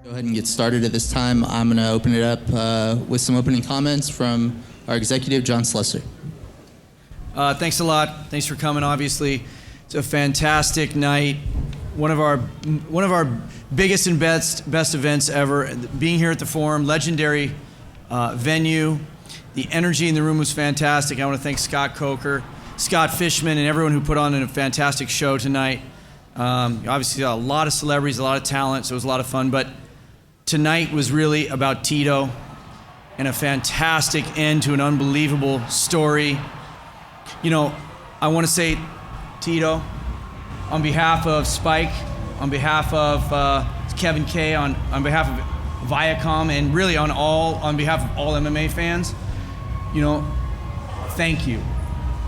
Go ahead and get started at this time. I'm going to open it up with some opening comments from our executive, John Slesser. Thanks a lot. Thanks for coming. Obviously, it's a fantastic night. One of our biggest and best events ever. Being here at the Forum, legendary venue. The energy in the room was fantastic. I want to thank Scott Coker, Scott Fishman, and everyone who put on a fantastic show tonight. Obviously, a lot of celebrities, a lot of talent, so it was a lot of fun. But tonight was really about Tito and a fantastic end to an unbelievable story. You know, I want to say, Tito, on behalf of Spike, on behalf of Kevin K, on behalf of Viacom, and really on behalf of all MMA fans, you know, thank you.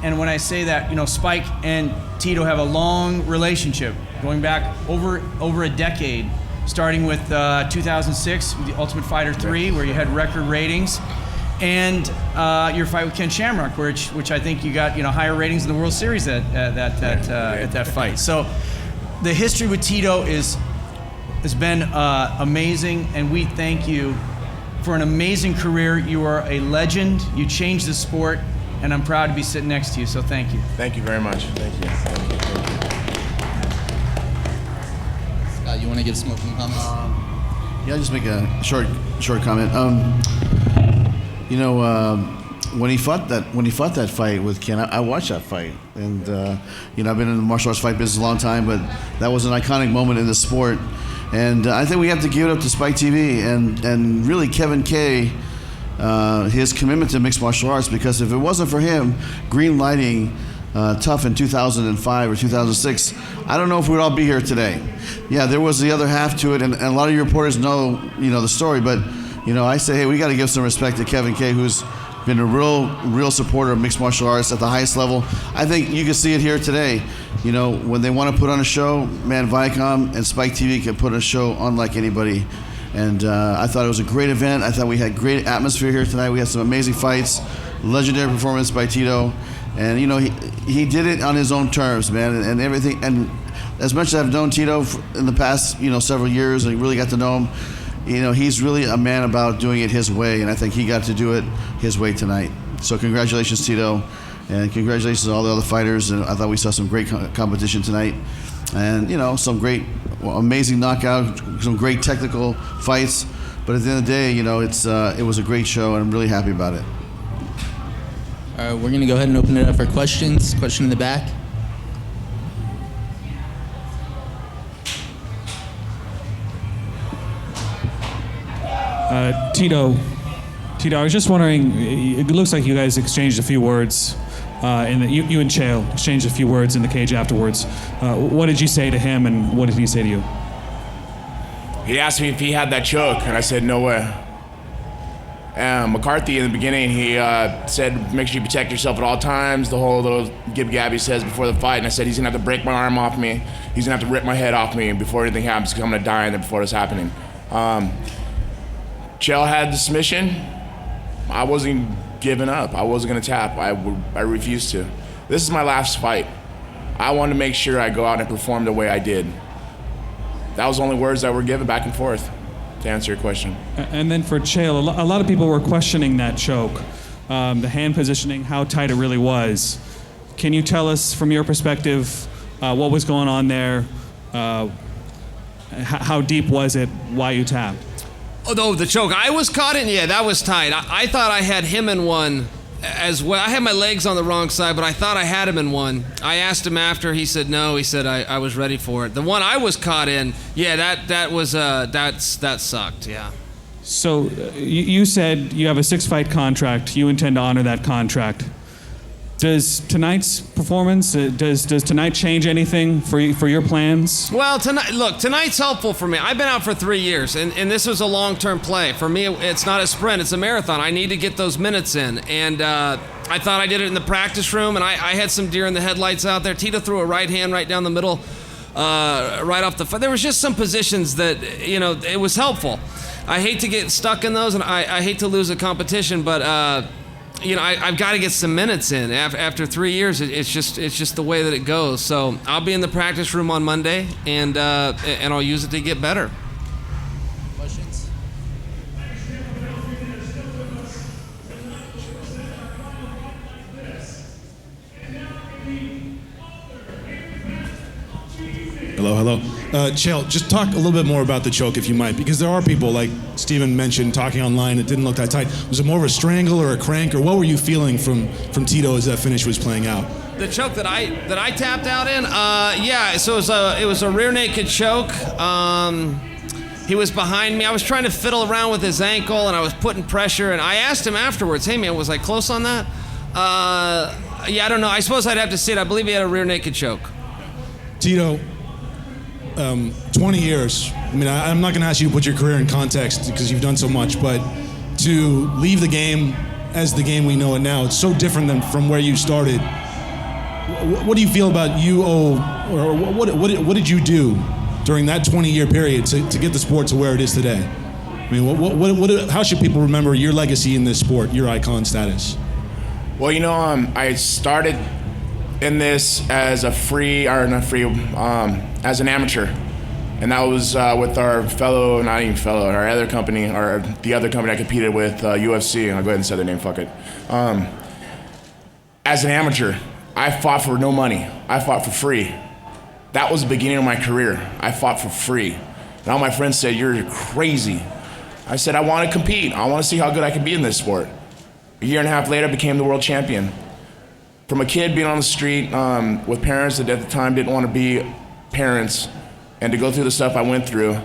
And when I say that, you know, Spike and Tito have a long relationship going back over a decade, starting with 2006, with the Ultimate Fighter 3, where you had record ratings, and your fight with Ken Shamrock, which I think you got, you know, higher ratings in the World Series at that fight. So the history with Tito has been amazing, and we thank you for an amazing career. You are a legend. You changed the sport, and I'm proud to be sitting next to you. So thank you. Thank you very much. Thank you. Scott, you want to give some opening comments? Yeah, I'll just make a short comment. You know, when he fought that fight with Ken, I watched that fight, and you know, I've been in the martial arts fight business a long time, but that was an iconic moment in the sport, and I think we have to give it up to Spike TV and really Kevin K, his commitment to mixed martial arts, because if it wasn't for him green lighting Tough in 2005 or 2006, I don't know if we'd all be here today. Yeah, there was the other half to it, and a lot of you reporters know, you know, the story, but you know, I say, hey, we got to give some respect to Kevin K, who's been a real supporter of mixed martial arts at the highest level. I think you can see it here today. You know, when they want to put on a show, man, Viacom and Spike TV can put on a show unlike anybody. And I thought it was a great event. I thought we had great atmosphere here tonight. We had some amazing fights, legendary performance by Tito. And, you know, he did it on his own terms, man, and everything. And as much as I've known Tito in the past, you know, several years, and really got to know him, you know, he's really a man about doing it his way, and I think he got to do it his way tonight. So congratulations, Tito, and congratulations to all the other fighters. And I thought we saw some great competition tonight, and, you know, some great, amazing knockout, some great technical fights. But at the end of the day, you know, it was a great show, and I'm really happy about it. All right, we're going to go ahead and open it up for questions. Question in the back. Tito, I was just wondering, it looks like you guys exchanged a few words, you and Chael exchanged a few words in the cage afterwards. What did you say to him, and what did he say to you? He asked me if he had that choke, and I said, no way. McCarthy, in the beginning, he said, make sure you protect yourself at all times, the whole little gib-gab he says before the fight, and I said, he's going to have to break my arm off me, he's going to have to rip my head off me before anything happens, because I'm going to die in there before it's happening. Chael had the submission. I wasn't giving up. I wasn't going to tap. I refused to. This is my last fight. I wanted to make sure I go out and perform the way I did. That was the only words that were given back and forth, to answer your question. And then for Chael, a lot of people were questioning that choke, the hand positioning, how tight it really was. Can you tell us, from your perspective, what was going on there? How deep was it? Why you tapped? Oh, no, the choke. I was caught in, yeah, that was tight. I thought I had him in one as well. I had my legs on the wrong side, but I thought I had him in one. I asked him after, he said no. He said I was ready for it. The one I was caught in, yeah, that sucked, yeah. So you said you have a 6-fight contract. You intend to honor that contract. Does tonight's performance, does tonight change anything for your plans? Well, tonight's helpful for me. I've been out for 3 years, and this was a long-term play. For me, it's not a sprint, it's a marathon. I need to get those minutes in, and I thought I did it in the practice room, and I had some deer in the headlights out there. Tito threw a right hand right down the middle, right off the foot. There was just some positions that, you know, it was helpful. I hate to get stuck in those, and I hate to lose a competition, but you know, I've got to get some minutes in. After 3 years, it's just the way that it goes. So I'll be in the practice room on Monday, and I'll use it to get better. Question Hello. Chael, just talk a little bit more about the choke, if you might, because there are people, like Steven mentioned, talking online, it didn't look that tight. Was it more of a strangle or a crank, or what were you feeling from Tito as that finish was playing out? The choke that I tapped out in, so it was a rear naked choke. He was behind me. I was trying to fiddle around with his ankle, and I was putting pressure. And I asked him afterwards, "Hey man, was I close on that?" I don't know. I suppose I'd have to see it. I believe he had a rear naked choke. Tito, 20 years. I mean, I'm not going to ask you to put your career in context because you've done so much, but to leave the game as the game we know it now, it's so different than from where you started. What do you feel about or what did you do during that 20-year period to get the sport to where it is today? I mean, how should people remember your legacy in this sport, your icon status? Well, I started in this as as an amateur. And that was with our other company, or the other company I competed with, UFC. I'll go ahead and say the name, fuck it. As an amateur, I fought for no money. I fought for free. That was the beginning of my career. I fought for free. And all my friends said, "You're crazy." I said, "I want to compete. I want to see how good I can be in this sport." A year and a half later, I became the world champion. From a kid being on the street with parents that at the time didn't want to be parents, and to go through the stuff I went through,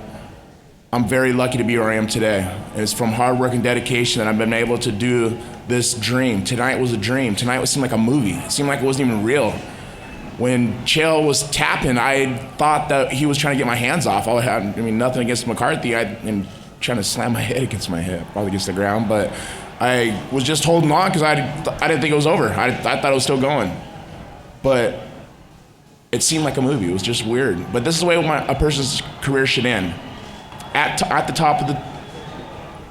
I'm very lucky to be where I am today. And it's from hard work and dedication that I've been able to do this dream. Tonight was a dream. Tonight seemed like a movie. It seemed like it wasn't even real. When Chael was tapping, I thought that he was trying to get my hands off. Nothing against McCarthy. I'm trying to slam my head against my hip, probably against the ground, but I was just holding on because I didn't think it was over. I thought it was still going. But it seemed like a movie. It was just weird. But this is the way a person's career should end. At the top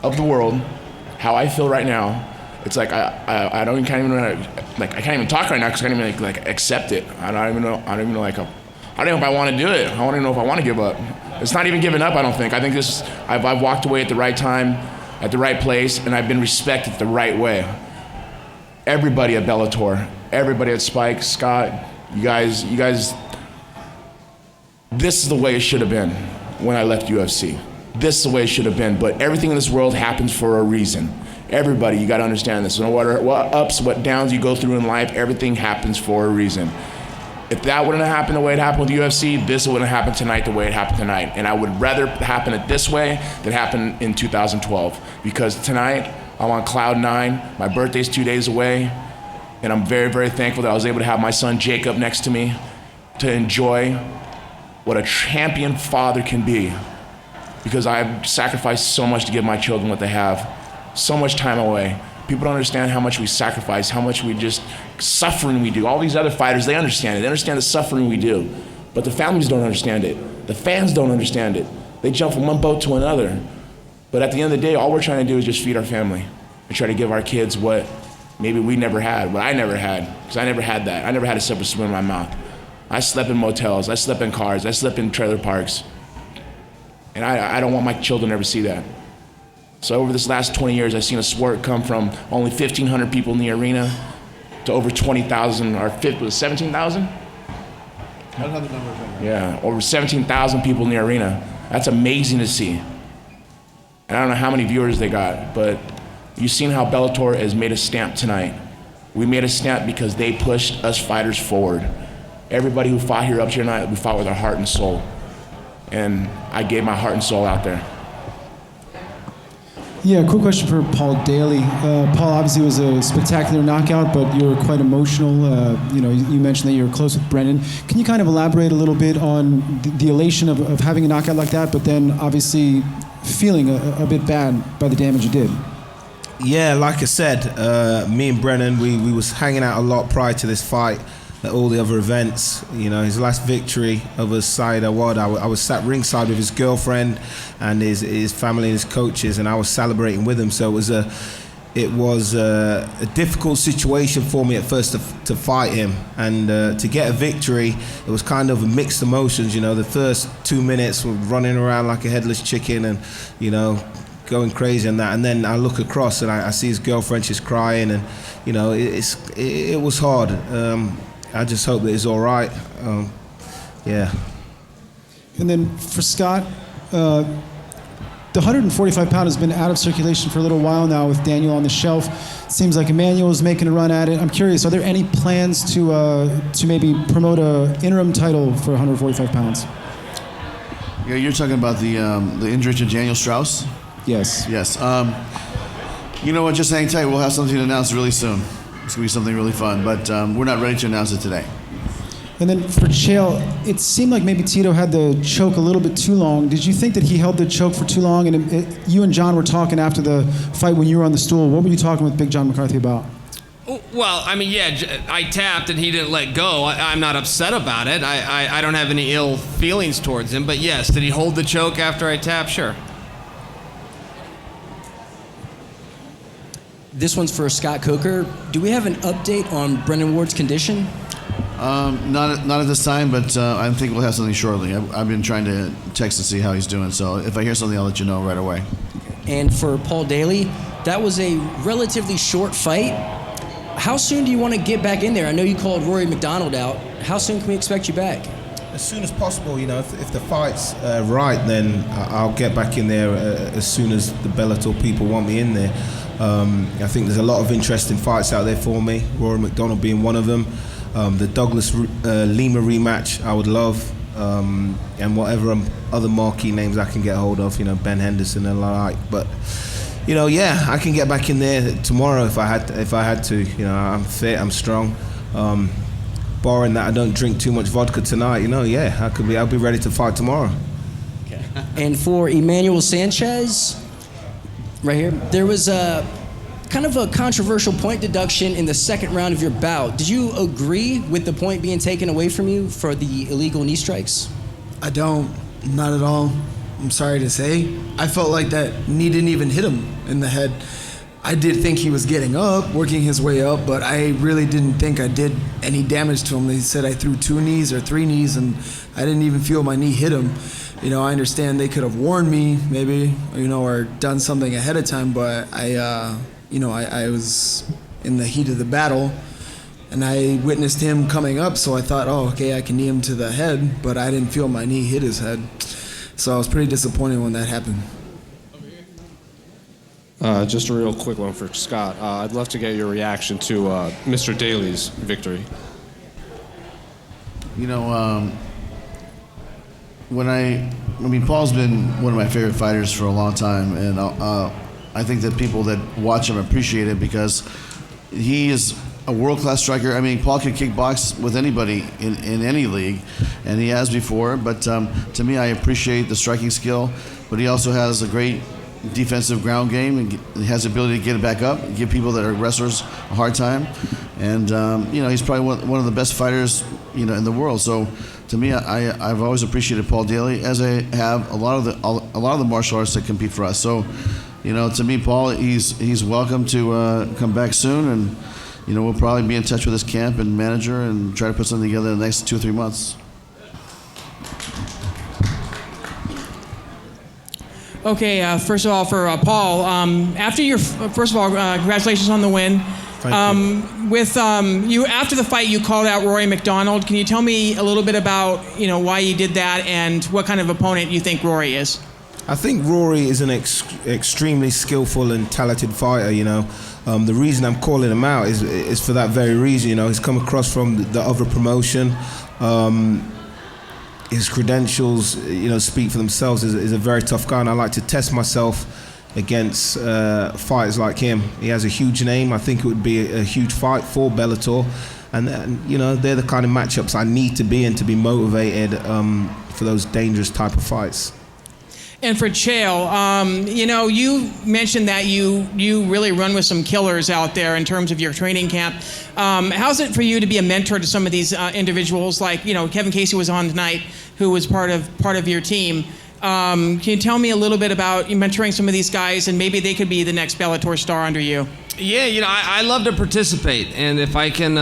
of the world, how I feel right now, it's like I can't even talk right now because I can't even accept it. I don't even know if I want to do it. I don't even know if I want to give up. It's not even giving up, I don't think. I think I've walked away at the right time, at the right place, and I've been respected the right way. Everybody at Bellator, everybody at Spike, Scott, you guys, this is the way it should have been when I left UFC. This is the way it should have been, but everything in this world happens for a reason. Everybody, you gotta understand this. No matter what ups, what downs you go through in life, everything happens for a reason. If that wouldn't have happened the way it happened with UFC, this wouldn't have happened tonight the way it happened tonight. And I would rather happen it this way than happen in 2012. Because tonight, I'm on cloud 9, my birthday's 2 days away, and I'm very, very thankful that I was able to have my son Jacob next to me to enjoy what a champion father can be. Because I've sacrificed so much to give my children what they have. So much time away. People don't understand how much we sacrifice, how much suffering we do. All these other fighters, they understand it. They understand the suffering we do. But the families don't understand it. The fans don't understand it. They jump from one boat to another. But at the end of the day, all we're trying to do is just feed our family and try to give our kids what maybe we never had, what I never had, because I never had that. I never had a silver spoon in my mouth. I slept in motels. I slept in cars. I slept in trailer parks. And I don't want my children to ever see that. So over this last 20 years, I've seen a sport come from only 1,500 people in the arena to over 20,000, or 17,000? I don't have the numbers right now. Yeah, over 17,000 people in the arena. That's amazing to see. And I don't know how many viewers they got, but you've seen how Bellator has made a stamp tonight. We made a stamp because they pushed us fighters forward. Everybody who fought here up here tonight, we fought with our heart and soul. And I gave my heart and soul out there. Yeah, quick question for Paul Daley. Paul, obviously it was a spectacular knockout, but you were quite emotional. You mentioned that you were close with Brennan. Can you kind of elaborate a little bit on the elation of having a knockout like that, but then obviously feeling a bit bad by the damage you did? Yeah, like I said, me and Brennan, we was hanging out a lot prior to this fight at all the other events. His last victory over Saeed Awad, I was sat ringside with his girlfriend and his family and his coaches, and I was celebrating with him. So it was a difficult situation for me at first to fight him, and to get a victory, it was kind of mixed emotions. The first 2 minutes were running around like a headless chicken and going crazy and that, and then I look across and I see his girlfriend, she's crying, and it was hard. I just hope that he's all right. Yeah. And then for Scott, the 145 pound has been out of circulation for a little while now with Daniel on the shelf. Seems like Emmanuel is making a run at it. I'm curious, are there any plans to maybe promote a interim title for 145 pounds? Yeah, you're talking about the injury to Daniel Strauss? Yes. Yes. You know what? Just hang tight. We'll have something to announce really soon. It's going to be something really fun, but we're not ready to announce it today. And then for Chael, it seemed like maybe Tito had the choke a little bit too long. Did you think that he held the choke for too long? And you and John were talking after the fight when you were on the stool. What were you talking with Big John McCarthy about? Well, I mean, yeah, I tapped and he didn't let go. I'm not upset about it. I don't have any ill feelings towards him. But yes, did he hold the choke after I tapped? Sure. This one's for Scott Coker. Do we have an update on Brendan Ward's condition? Not at this time, but I think we'll have something shortly. I've been trying to text to see how he's doing, so if I hear something, I'll let you know right away. And for Paul Daley, that was a relatively short fight. How soon do you want to get back in there? I know you called Rory McDonald out. How soon can we expect you back? As soon as possible, you know. If the fight's right, then I'll get back in there as soon as the Bellator people want me in there. I think there's a lot of interesting fights out there for me, Rory McDonald being one of them. The Douglas Lima rematch I would love, and whatever other marquee names I can get hold of, you know, Ben Henderson and the like. But you know, yeah, I can get back in there tomorrow if I had to. You know, I'm fit, I'm strong. Barring that I don't drink too much vodka tonight, you know, yeah, I'll be ready to fight tomorrow. Okay. And for Emmanuel Sanchez, right here, there was a kind of a controversial point deduction in the second round of your bout. Did you agree with the point being taken away from you for the illegal knee strikes? I don't, not at all. I'm sorry to say. I felt like that knee didn't even hit him in the head. I did think he was getting up, working his way up, but I really didn't think I did any damage to him. They said I threw 2 knees or 3 knees, and I didn't even feel my knee hit him. You know, I understand they could have warned me, maybe, you know, or done something ahead of time, but I was in the heat of the battle, and I witnessed him coming up, so I thought, oh, okay, I can knee him to the head, but I didn't feel my knee hit his head. So I was pretty disappointed when that happened. Just a real quick one for Scott. I'd love to get your reaction to Mr. Daley's victory. You know, Paul's been one of my favorite fighters for a long time, and I think that people that watch him appreciate it because he is a world-class striker. I mean, Paul can kickbox with anybody in any league, and he has before, but to me, I appreciate the striking skill, but he also has a great defensive ground game, and he has the ability to get it back up, give people that are wrestlers a hard time, and you know, he's probably one of the best fighters, you know, in the world. So to me, I've always appreciated Paul Daley, as I have a lot of the martial artists that compete for us. So, you know, to me, Paul, he's welcome to come back soon, and you know, we'll probably be in touch with his camp and manager and try to put something together in the next 2 or 3 months. Okay, first of all, for Paul, after your first of all, congratulations on the win. Thank you. You after the fight, you called out Rory McDonald. Can you tell me a little bit about why you did that and what kind of opponent you think Rory is? I think Rory is an extremely skillful and talented fighter. You know, the reason I'm calling him out is for that very reason. You know, he's come across from the other promotion. His credentials, you know, speak for themselves. Is a very tough guy, and I like to test myself against fighters like him. He has a huge name. I think it would be a huge fight for Bellator, and you know, they're the kind of matchups I need to be in to be motivated for those dangerous type of fights. And for Chael, you mentioned that you really run with some killers out there in terms of your training camp. How's it for you to be a mentor to some of these individuals? Like, Kevin Casey was on tonight, who was part of your team. Can you tell me a little bit about mentoring some of these guys, and maybe they could be the next Bellator star under you? Yeah, I love to participate, and if I can.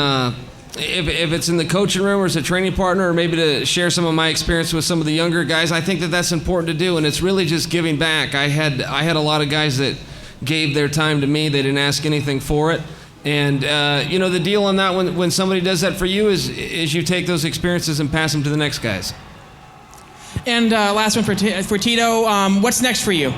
If it's in the coaching room or as a training partner, or maybe to share some of my experience with some of the younger guys, I think that that's important to do, and it's really just giving back. I had a lot of guys that gave their time to me. They didn't ask anything for it, and the deal on that when somebody does that for you is you take those experiences and pass them to the next guys. And last one for Tito. What's next for you?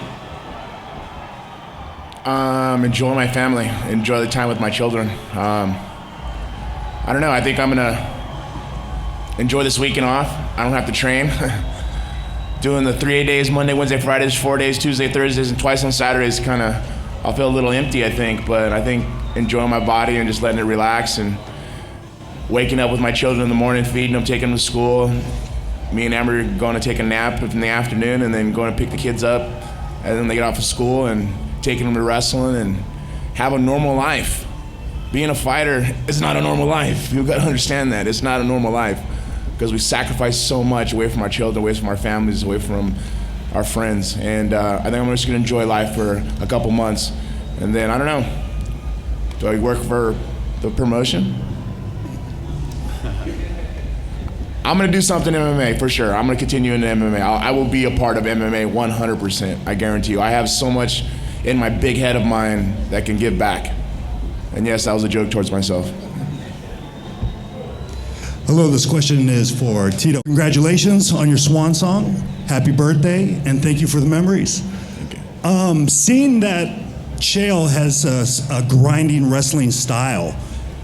Enjoy my family, enjoy the time with my children. I don't know, I think I'm gonna enjoy this weekend off. I don't have to train. Doing the 3 days, Monday, Wednesday, Fridays, 4 days, Tuesday, Thursdays, and twice on Saturdays, I'll feel a little empty, I think, but I think enjoying my body and just letting it relax and waking up with my children in the morning, feeding them, taking them to school. Me and Amber are going to take a nap in the afternoon and then going to pick the kids up, and then they get off of school and taking them to wrestling and have a normal life. Being a fighter is not a normal life. You've got to understand that. It's not a normal life because we sacrifice so much away from our children, away from our families, away from our friends. And I think I'm just going to enjoy life for a couple months. And then, I don't know, do I work for the promotion? I'm going to do something in MMA for sure. I'm going to continue in MMA. I will be a part of MMA 100%. I guarantee you. I have so much in my big head of mine that can give back. And yes, that was a joke towards myself. Hello, this question is for Tito. Congratulations on your swan song. Happy birthday, and thank you for the memories. Seeing that Chael has a grinding wrestling style,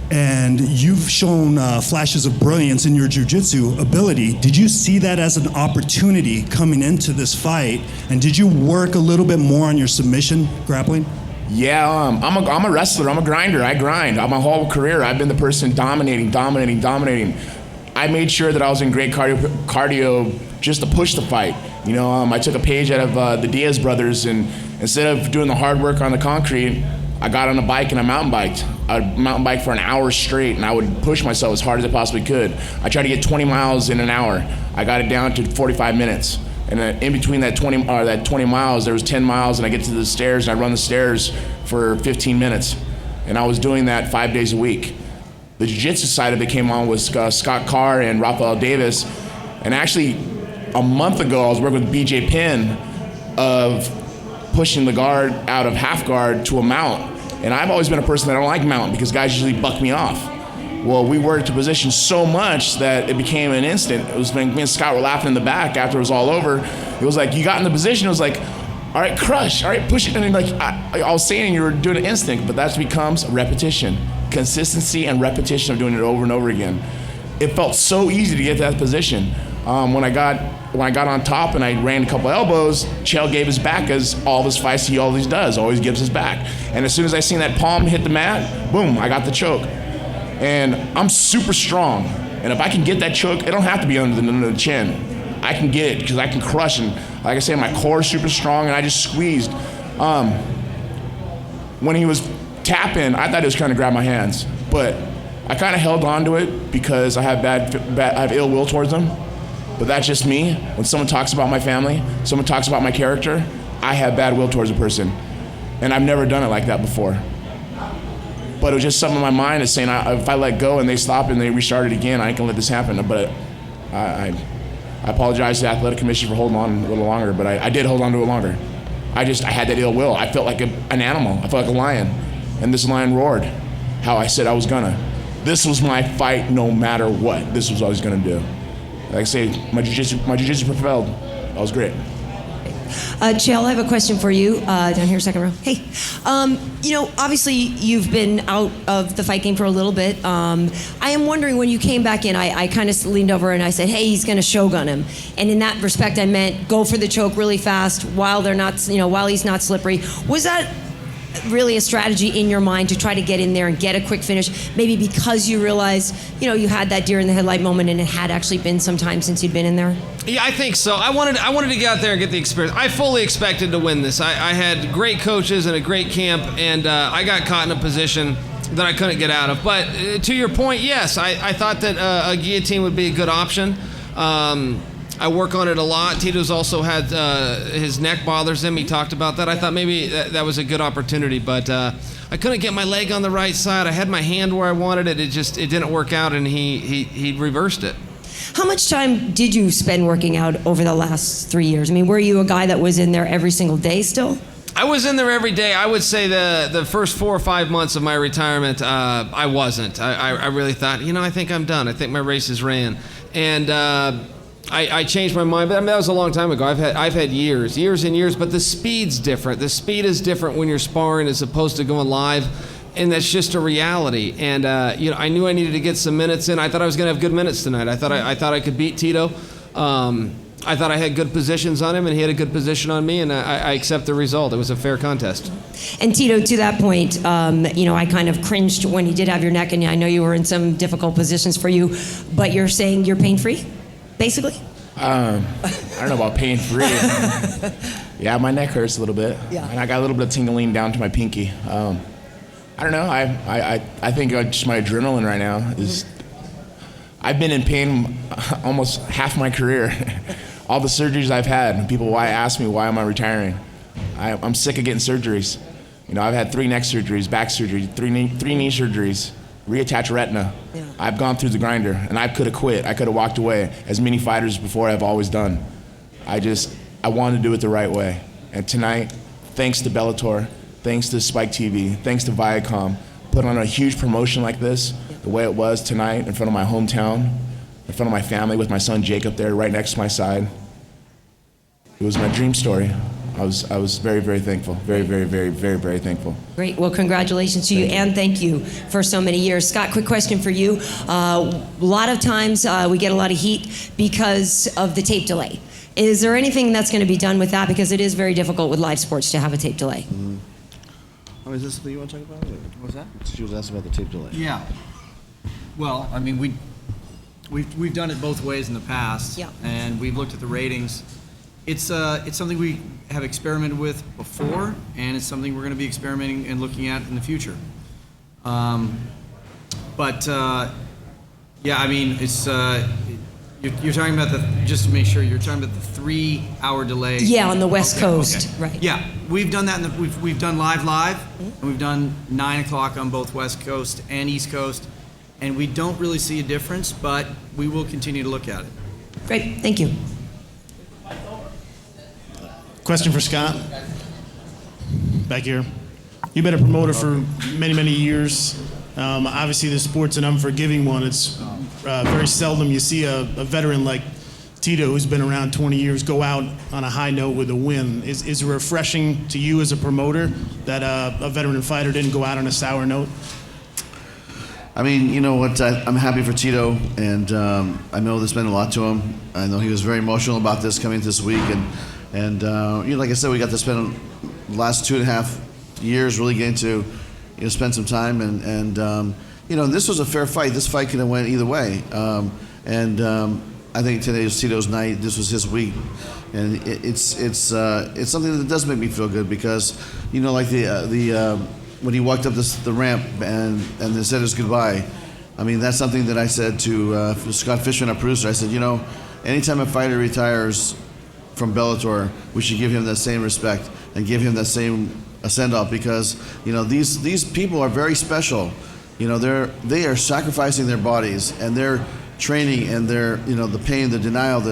and you've shown flashes of brilliance in your jiu-jitsu ability, did you see that as an opportunity coming into this fight? And did you work a little bit more on your submission grappling? Yeah, I'm a wrestler. I'm a grinder. I grind. My whole career, I've been the person dominating. I made sure that I was in great cardio just to push the fight. You know, I took a page out of the Diaz brothers, and instead of doing the hard work on the concrete, I got on a bike and I mountain biked. I'd mountain bike for an hour straight, and I would push myself as hard as I possibly could. I tried to get 20 miles in an hour. I got it down to 45 minutes. And in between that 20 miles, there was 10 miles, and I get to the stairs, and I run the stairs for 15 minutes. And I was doing that 5 days a week. The jiu-jitsu side of it came on with Scott Carr and Rafael Davis. And actually, a month ago, I was working with BJ Penn of pushing the guard out of half guard to a mount. And I've always been a person that I don't like mount because guys usually buck me off. Well, we worked to position so much that it became an instant. It was when me and Scott were laughing in the back after it was all over. It was like, you got in the position, it was like, all right, crush, all right, push it. And like I was saying, you were doing it instinct, but that becomes repetition. Consistency and repetition of doing it over and over again. It felt so easy to get to that position. When I got on top and I ran a couple elbows, Chael gave his back, as all of his fights he always does, always gives his back. And as soon as I seen that palm hit the mat, boom, I got the choke. And I'm super strong. And if I can get that choke, it don't have to be under the chin. I can get it because I can crush. And like I said, my core is super strong, and I just squeezed. When he was tapping, I thought he was trying to grab my hands, but I kind of held on to it because I have I have ill will towards him. But that's just me. When someone talks about my family, someone talks about my character, I have bad will towards a person. And I've never done it like that before. But it was just something in my mind is saying, if I let go and they stop and they restart it again, I can let this happen. But I apologize to the athletic commission for holding on a little longer, but I did hold on to it longer. I had that ill will. I felt like an animal. I felt like a lion. And this lion roared how I said I was gonna. This was my fight no matter what. This was what I was gonna do. Like I say, my jiu-jitsu prevailed. That was great. Chael, I have a question for you down here, second row. Hey, obviously you've been out of the fight game for a little bit. I am wondering, when you came back in, I kind of leaned over and I said, hey, he's going to shogun him. And in that respect, I meant go for the choke really fast while they're not, while he's not slippery. Was that really a strategy in your mind to try to get in there and get a quick finish, maybe because you realized, you had that deer in the headlight moment and it had actually been some time since you'd been in there? Yeah, I think so. I wanted to get out there and get the experience. I fully expected to win this. I had great coaches and a great camp, and I got caught in a position that I couldn't get out of. But to your point, yes, I thought that a guillotine would be a good option. I work on it a lot. Tito's also had his neck bothers him. He talked about that. I thought maybe that was a good opportunity, but I couldn't get my leg on the right side. I had my hand where I wanted it. It didn't work out, and he reversed it. How much time did you spend working out over the last 3 years? I mean, were you a guy that was in there every single day still? I was in there every day. I would say the first 4 or 5 months of my retirement, I wasn't. I really thought, I think I'm done. I think my race is ran. And I changed my mind, but I mean, that was a long time ago. I've had years and years, but the speed's different. The speed is different when you're sparring as opposed to going live, and that's just a reality. And I knew I needed to get some minutes in. I thought I was going to have good minutes tonight. I thought I could beat Tito. I thought I had good positions on him, and he had a good position on me, and I accept the result. It was a fair contest. And Tito, to that point, I kind of cringed when he did have your neck, and I know you were in some difficult positions for you, but you're saying you're pain-free, basically? I don't know about pain-free. Yeah, my neck hurts a little bit, and I got a little bit of tingling down to my pinky. I don't know. I think just my adrenaline right now is. I've been in pain almost half my career. All the surgeries I've had, people ask me why am I retiring. I'm sick of getting surgeries. I've had 3 neck surgeries, back surgery, 3 knee surgeries, reattached retina. Yeah. I've gone through the grinder, and I could have quit. I could have walked away, as many fighters before I've always done. I wanted to do it the right way. And tonight, thanks to Bellator, thanks to Spike TV, thanks to Viacom, put on a huge promotion like this, the way it was tonight, in front of my hometown, in front of my family, with my son Jacob there right next to my side. It was my dream story. I was very, very thankful. Very, very, very, very, very thankful. Great. Well, congratulations to you, and thank you for so many years. Scott, quick question for you. A lot of times we get a lot of heat because of the tape delay. Is there anything that's going to be done with that? Because it is very difficult with live sports to have a tape delay. Mm-hmm. Oh, is this something you want to talk about? What was that? She was asking about the tape delay. Yeah. Well, I mean, we've done it both ways in the past, and we've looked at the ratings. It's something we have experimented with before, and it's something we're going to be experimenting and looking at in the future. Yeah, I mean, it's you're talking about just to make sure you're talking about the 3-hour delay. Yeah, on the West Coast, right? Yeah, we've done that. We've done live, and we've done 9 o'clock on both West Coast and East Coast. And we don't really see a difference, but we will continue to look at it. Great, thank you. Question for Scott. Back here. You've been a promoter for many, many years. Obviously, the sport's an unforgiving one. It's very seldom you see a veteran like Tito, who's been around 20 years, go out on a high note with a win. Is it refreshing to you as a promoter that a veteran fighter didn't go out on a sour note? I mean, you know what? I'm happy for Tito, and I know this meant a lot to him. I know he was very emotional about this coming this week, and like I said, we got to spend the last 2.5 years really getting to spend some time, and this was a fair fight. This fight could have went either way, I think today was Tito's night. This was his week, and it's something that does make me feel good because like the when he walked up the ramp and they said his goodbye, I mean, that's something that I said to Scott Fishman, our producer. I said, anytime a fighter retires from Bellator, we should give him that same respect and give him that same send-off because, these people are very special. They are sacrificing their bodies and their training and their, the pain, the denial,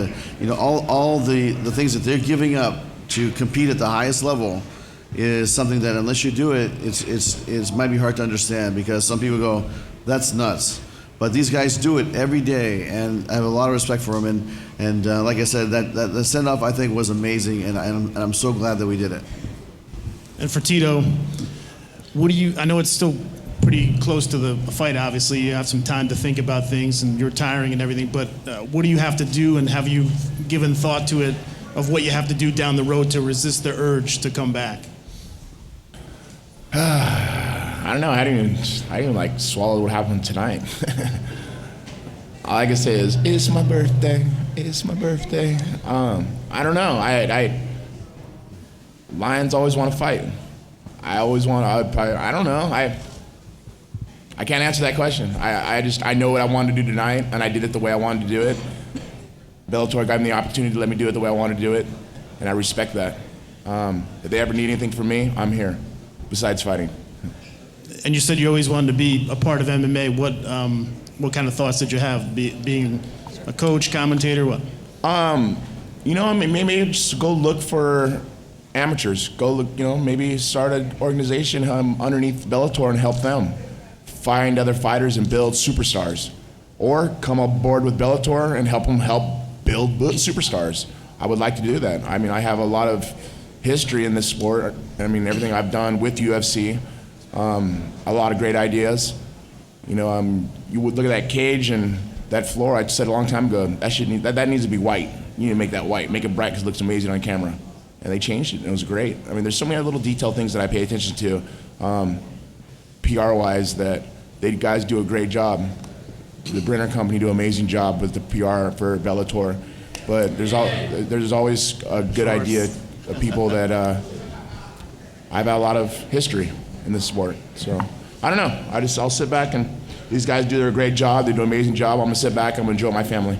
all the things that they're giving up to compete at the highest level is something that unless you do it, it might be hard to understand because some people go, that's nuts. But these guys do it every day, and I have a lot of respect for them. And like I said, that send-off I think was amazing, and I'm so glad that we did it. And for Tito, I know it's still pretty close to the fight, obviously. You have some time to think about things, and you're tiring and everything, but what do you have to do, and have you given thought to it of what you have to do down the road to resist the urge to come back? I don't know. I didn't even swallow what happened tonight. All I can say is, it's my birthday. It's my birthday. I don't know. Lions always want to fight. I always want to. I don't know. I can't answer that question. I know what I wanted to do tonight, and I did it the way I wanted to do it. Bellator gave me the opportunity to let me do it the way I wanted to do it, and I respect that. If they ever need anything from me, I'm here. Besides fighting. And you said you always wanted to be a part of MMA. What kind of thoughts did you have? Being a coach, commentator, what? Maybe just go look for amateurs. Go look, maybe start an organization underneath Bellator and help them find other fighters and build superstars. Or come aboard with Bellator and help them help build superstars. I would like to do that. I mean, I have a lot of history in this sport. I mean, everything I've done with UFC, a lot of great ideas. You know, you would look at that cage and that floor. I said a long time ago, that needs to be white. You need to make that white, make it bright because it looks amazing on camera. And they changed it, and it was great. I mean, there's so many little detail things that I pay attention to, PR-wise, that they guys do a great job. The Brenner Company do an amazing job with the PR for Bellator. But there's always a good idea of people that I've had a lot of history in this sport. So I don't know. I'll sit back, and these guys do their great job. They do an amazing job. I'm gonna sit back. I'm gonna enjoy my family.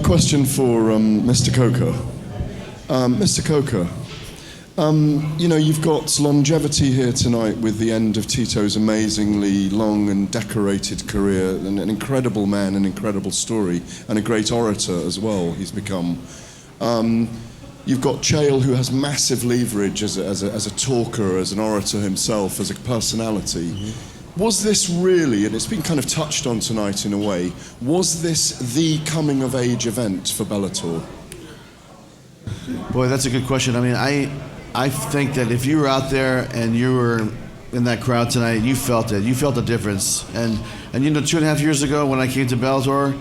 Question for Mr. Coker. Mr. Coker, you know, you've got longevity here tonight with the end of Tito's amazingly long and decorated career, and an incredible man, an incredible story, and a great orator as well he's become. You've got Chael, who has massive leverage as a talker, as an orator himself, as a personality. Was this really, and it's been kind of touched on tonight in a way, was this the coming-of-age event for Bellator? Boy, that's a good question. I mean, I think that if you were out there and you were in that crowd tonight, you felt it. You felt the difference. And you know, 2.5 years ago when I came to Bellator,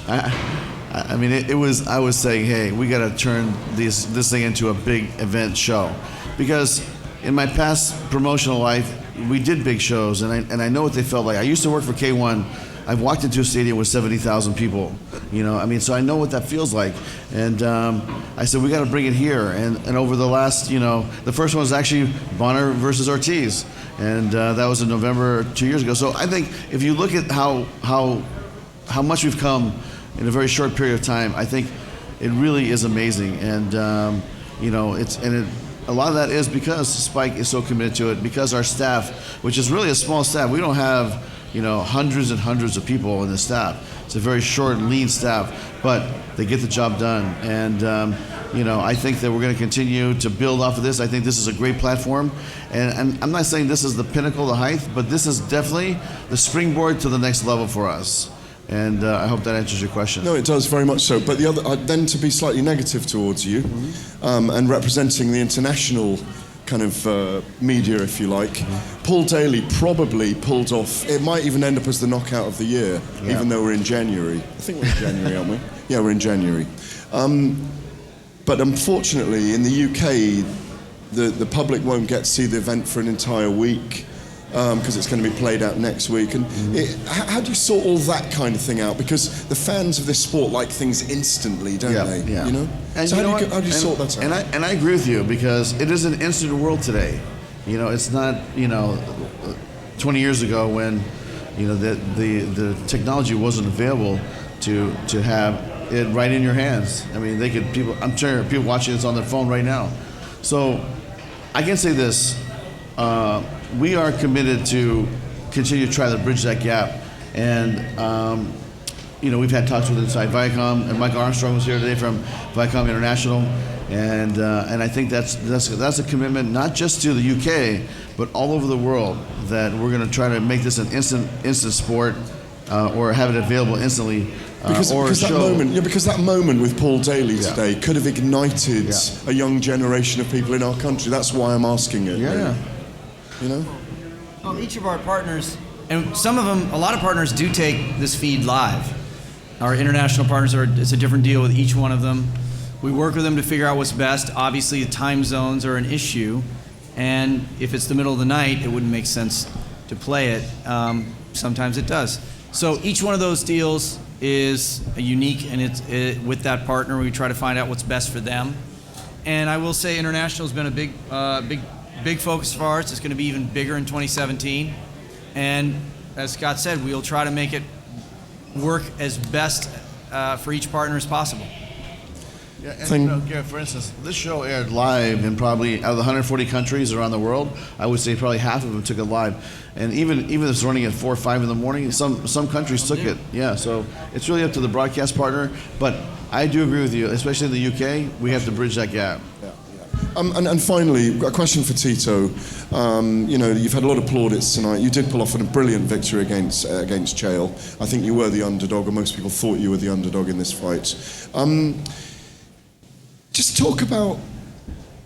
I mean, I was saying, hey, we got to turn this thing into a big event show, because in my past promotional life, we did big shows, and I know what they felt like. I used to work for K1. I've walked into a stadium with 70,000 people, you know. I mean, so I know what that feels like. And I said, we got to bring it here. And over the last, you know, the first one was actually Bonner versus Ortiz, and that was in November 2 years ago. So I think if you look at how much we've come in a very short period of time, I think it really is amazing. And you know, a lot of that is because Spike is so committed to it, because our staff, which is really a small staff, we don't have, you know, hundreds and hundreds of people in the staff. It's a very short, lean staff, but they get the job done. And you know, I think that we're going to continue to build off of this. I think this is a great platform, and I'm not saying this is the pinnacle, the height, but this is definitely the springboard to the next level for us. And I hope that answers your question. No, it does, very much so. But the other, then to be slightly negative towards you, and representing the international kind of media, if you like, Paul Daley probably pulled off, it might even end up as the knockout of the year, even though we're in January. I think we're in January, aren't we? Yeah, we're in January. But unfortunately, in the UK, the public won't get to see the event for an entire week, because it's going to be played out next week. And how do you sort all that kind of thing out? Because the fans of this sport like things instantly, don't they? Yeah. You know? And so you how do you sort that out? And I agree with you, because it is an instant world today. You know, it's not, you know, 20 years ago when, you know, the technology wasn't available to have it right in your hands. I mean, I'm sure people watching this on their phone right now. So I can say this. We are committed to continue to try to bridge that gap. And, you know, we've had talks with inside Viacom, and Mike Armstrong was here today from Viacom International. And I think that's a commitment not just to the UK, but all over the world, that we're going to try to make this an instant sport, or have it available instantly. Because that moment with Paul Daley today could have ignited a young generation of people in our country. That's why I'm asking it. You know? Well, each of our partners, and some of them, a lot of partners do take this feed live. Our international partners it's a different deal with each one of them. We work with them to figure out what's best. Obviously, the time zones are an issue, and if it's the middle of the night, it wouldn't make sense to play it. Sometimes it does. So each one of those deals is unique, and with that partner, we try to find out what's best for them. And I will say international has been a big focus of ours. It's going to be even bigger in 2017. And as Scott said, we'll try to make it work as best for each partner as possible. Yeah, and you know, Garrett, for instance, this show aired live in probably, out of the 140 countries around the world, I would say probably half of them took it live. And even if it's running at 4 or 5 in the morning, some countries took it. Yeah, so it's really up to the broadcast partner. But I do agree with you, especially in the UK, we have to bridge that gap. And finally, a question for Tito. You've had a lot of plaudits tonight. You did pull off a brilliant victory against Chael. I think you were the underdog, or most people thought you were the underdog in this fight. Just talk about,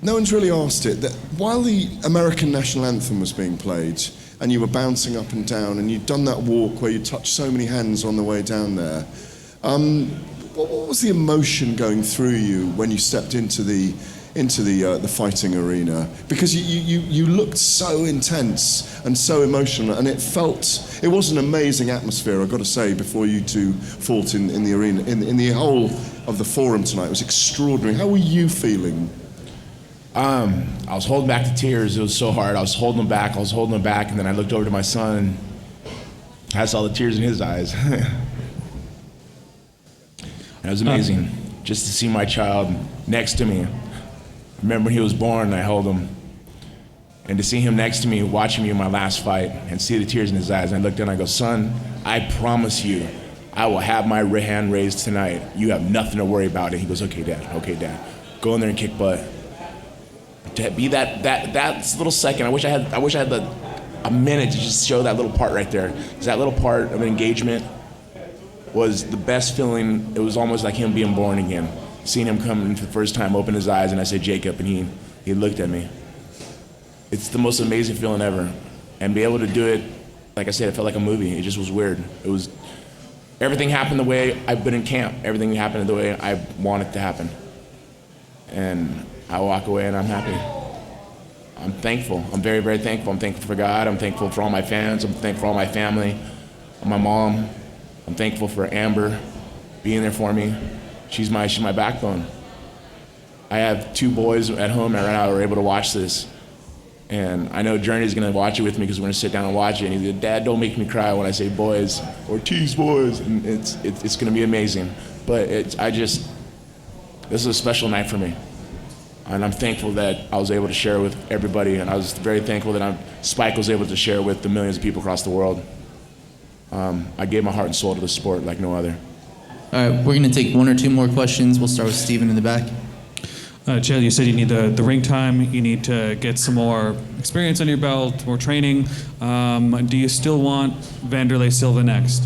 no one's really asked it, that while the American national anthem was being played, and you were bouncing up and down, and you'd done that walk where you touched so many hands on the way down there, what was the emotion going through you when you stepped into the fighting arena? Because you looked so intense and so emotional, and it was an amazing atmosphere, I've got to say, before you two fought in the arena, in the whole of the forum tonight. It was extraordinary. How were you feeling? I was holding back the tears. It was so hard. I was holding them back, and then I looked over to my son. I saw the tears in his eyes. It was amazing just to see my child next to me. I remember when he was born, I held him. And to see him next to me, watching me in my last fight, and see the tears in his eyes, and I looked down and I go, son, I promise you, I will have my hand raised tonight. You have nothing to worry about. And he goes, okay, Dad. Go in there and kick butt. To be that little second, I wish I had a minute to just show that little part right there. Because that little part of engagement was the best feeling. It was almost like him being born again. Seeing him come in for the first time, open his eyes, and I said, Jacob, and he looked at me. It's the most amazing feeling ever. And be able to do it, like I said, it felt like a movie. It just was weird. Everything happened the way I've been in camp. Everything happened the way I want it to happen. And I walk away and I'm happy. I'm thankful. I'm very, very thankful. I'm thankful for God. I'm thankful for all my fans. I'm thankful for all my family, my mom. I'm thankful for Amber being there for me. She's my backbone. I have 2 boys at home right now who are able to watch this. And I know Journey's gonna watch it with me because we're gonna sit down and watch it. And he's like, Dad, don't make me cry when I say boys, Ortiz boys. And it's gonna be amazing. But this is a special night for me. And I'm thankful that I was able to share it with everybody. And I was very thankful that Spike was able to share it with the millions of people across the world. I gave my heart and soul to the sport like no other. All right, we're going to take 1 or 2 more questions. We'll start with Steven in the back. Chael, you said you need the ring time. You need to get some more experience under your belt, more training. Do you still want Wanderlei Silva next?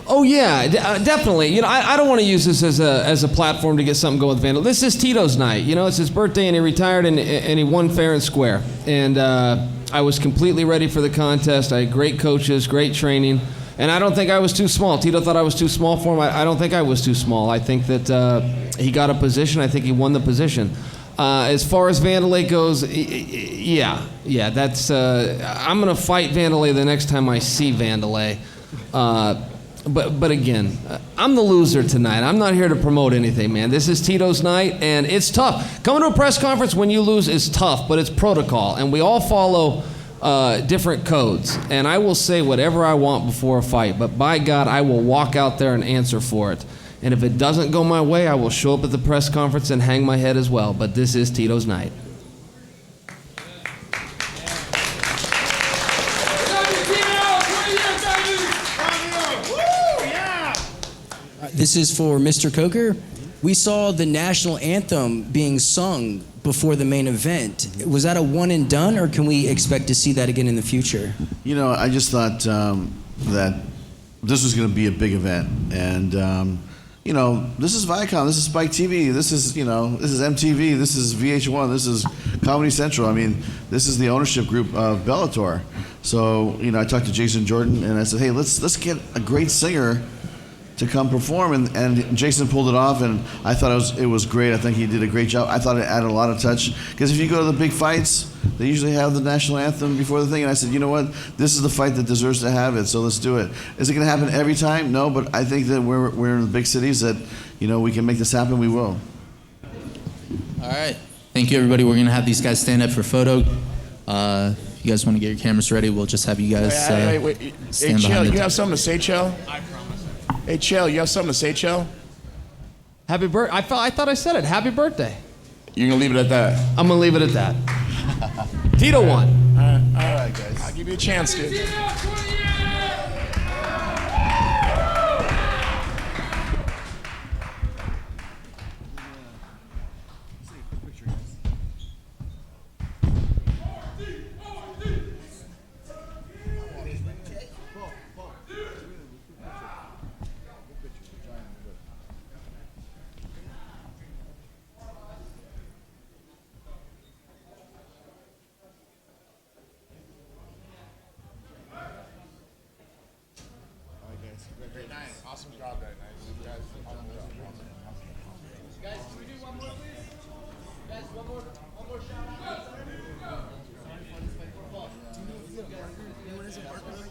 Oh yeah, definitely. I don't want to use this as a platform to get something going with Wanderlei. This is Tito's night. It's his birthday, and he retired, and he won fair and square. And I was completely ready for the contest. I had great coaches, great training, and I don't think I was too small. Tito thought I was too small for him. I don't think I was too small. I think that he got a position. I think he won the position. As far as Wanderlei goes, yeah, that's. I'm gonna fight Wanderlei the next time I see Wanderlei. But again, I'm the loser tonight. I'm not here to promote anything, man. This is Tito's night, and it's tough. Coming to a press conference when you lose is tough, but it's protocol, and we all follow different codes. And I will say whatever I want before a fight, but by God, I will walk out there and answer for it. And if it doesn't go my way, I will show up at the press conference and hang my head as well. But this is Tito's night. This is for Mr. Coker. We saw the national anthem being sung before the main event. Was that a one and done, or can we expect to see that again in the future? I just thought that this was going to be a big event, and this is Viacom, this is Spike TV, this is MTV, this is VH1, this is Comedy Central. I mean, this is the ownership group of Bellator. So I talked to Jason Jordan, and I said, hey, let's get a great singer to come perform, and Jason pulled it off, and I thought it was great. I think he did a great job. I thought it added a lot of touch, because if you go to the big fights, they usually have the national anthem before the thing, and I said, you know what, this is the fight that deserves to have it, so let's do it. Is it going to happen every time? No, but I think that we're in the big cities that we can make this happen. We will. All right, thank you, everybody. We're going to have these guys stand up for photo. If you guys want to get your cameras ready, we'll just have you guys wait. Hey, Chael, you have something to say, Chael? I promise. Hey, Chael, you have something to say, Chael? Happy birthday. I thought I said it. Happy birthday. You're going to leave it at that? I'm going to leave it at that. Tito won. All right, guys. I'll give you a chance, dude. Awesome job that night. You guys, awesome job. Guys, can we do one more, please? Guys, one more shout out. Anyone has a partner?